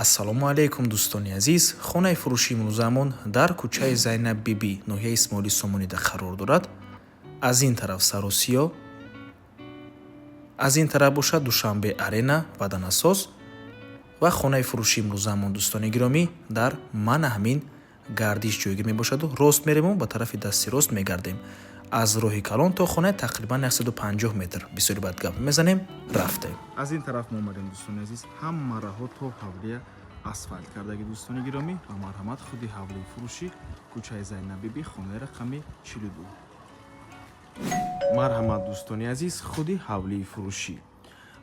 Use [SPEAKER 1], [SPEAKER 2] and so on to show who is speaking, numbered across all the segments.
[SPEAKER 1] ассалому алайкум дӯстони азиз. Хонаи фурӯши имрӯзамон дар кӯчаи Зайнаб Бибӣ, ноҳияи Исмоили Сомонида қарор дорад. Аз ин тараф Саросиё, аз ин тараф бошад Душанбе Арена Ваданасос ва хонаи фурӯши имрӯзамон дӯстони гиромӣ дар Манаҳмин гардиш ҷойгир мебошаду рост меремон ба тарафи дасти рост мегардем. аз роҳи калон то хона тақрибан 150 метр. Бисёри бад гап мезанем, рафтем.
[SPEAKER 2] аз ин тараф мо омадем дӯстони азиз, ҳама раҳо то ҳавлия асфальт кардаги дӯстони гиромӣ ва марҳамат худи ҳавлии фурӯшӣ кӯчаи Зайнаб Бибӣ, хонаи рақами 42. марҳамат дӯстони азиз, худи ҳавлии фурӯшӣ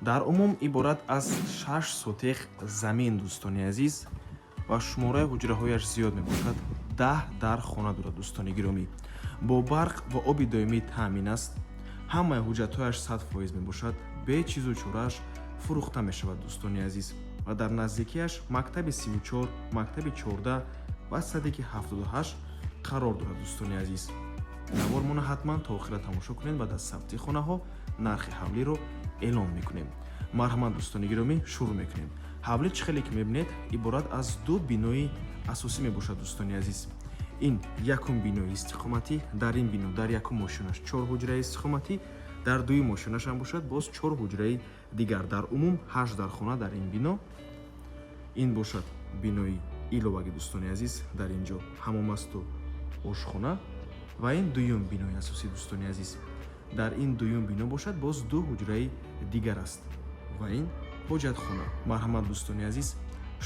[SPEAKER 2] дар умум иборат аз 6 сотех замин дӯстони азиз ва шумораи ҳуҷраҳояш зиёд мебошад. 10 дар хона дорад дӯстони гиромӣ, бо барқ ва оби доимӣ таъмин аст. ҳамаи ҳуҷҷатҳояш 100% мебошад. бе чизу чорааш фурӯхта мешавад дӯстони азиз ва дар наздикияш мактаби 34, мактаби 14 ва садиқи 78 қарор дорад дӯстони азиз. навор мона ҳатман то охира тамошо кунед ва дар сабти хонаҳо нархи ҳавлиро эълон мекунем. марҳамат дӯстони гиромӣ, шурӯъ мекунем. ҳавли чӣ хеле ки мебинед иборат аз ду бинои асосӣ мебошад дӯстони азиз. ин якум бинои истиқоматӣ, дар ин бино дар якум мошинаш 4 ҳуҷраи истиқоматӣ, дар дуюм мошинаш ҳам бошад боз 4 ҳуҷраи дигар. дар умум 8 дар хона дар ин бино. ин бошад бинои иловаги дӯстони азиз, дар ин ҷо ҳаммом асту ошхона ва ин дуюм бинои асосӣ дӯстони азиз. дар ин дуюм бино бошад боз 2 ҳуҷраи дигар аст ва ин ҳоҷатхона. марҳамат дӯстони азиз,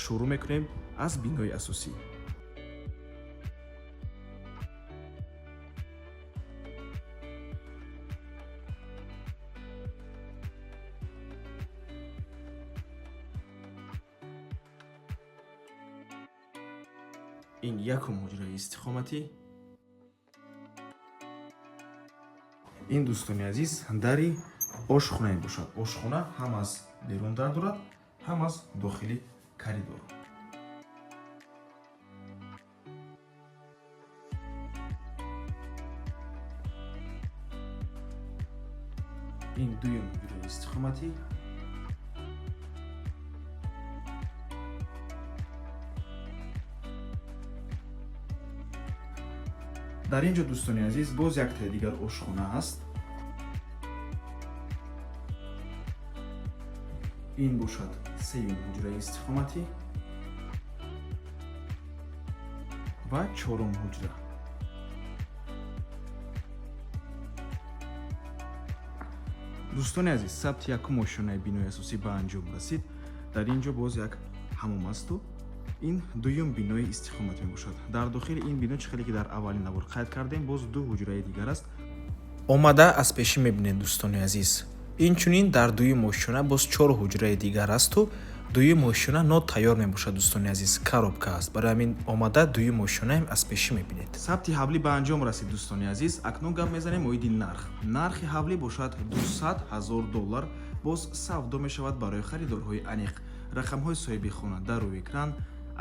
[SPEAKER 2] шурӯъ мекунем аз бинои асосӣ. ин якум ҳуҷраи истиқоматӣ. ин дӯстони азиз дари ошхона мебошад. ошхона ҳам аз берун дар дорад, ҳам аз дохили коридор. ин дуюм ҳуҷраи истиқоматӣ. дар ин ҷо дӯстони азиз боз яктаи дигар ошхона ҳаст. ин бошад сеюм ҳуҷраи истиқоматӣ ва чорум ҳуҷра. дӯстони азиз, сабти якум мошинаи бинои асосӣ ба анҷом расид. дар ин ҷо боз як ҳаммом асту ин дуюм бинои истиқомат мебошад. дар дохили ин бино чӣ хеле ки дар аввалин навор қайд кардем, боз 2 ҳуҷраи дигар аст.
[SPEAKER 1] омада аз пешӣ мебинед дӯстони азиз. инчунин дар дуюм мошина боз 4 ҳуҷраи дигар асту дуюм мошина нотайёр мебошад дӯстони азиз, коробка аст. барои ҳамин омада дуюм мошинаам аз пешӣ мебинед. сабти ҳавлӣ ба анҷом расид дӯстони азиз. акнун гап мезанем оиди нарх. нархи ҳавлӣ бошад $200,000. боз савдо мешавад барои харидорҳои аниқ. рақамҳои соҳиби хона дар рӯи экран.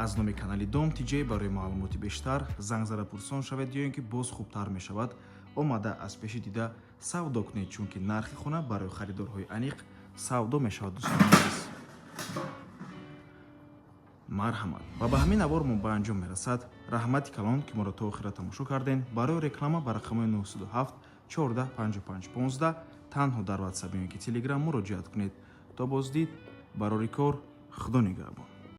[SPEAKER 1] аз номи канали Дом TJ барои маълумоти бештар занг зада пурсон шавед ё ин ки боз хубтар мешавад омада аз пеши дида савдо кунед, чунки нархи хона барои харидорҳои аниқ савдо мешавад дӯстони азиз. марҳамат. ва ба ҳамин навор мо ба анҷом мерасад. раҳмати калон ки моро то охира тамошо кардем. барои реклама ба рақамҳои 907 14 55 15 танҳо дар WhatsApp ё ин ки Telegram муроҷиат кунед. то боздид, барори кор, худо нигаҳбон.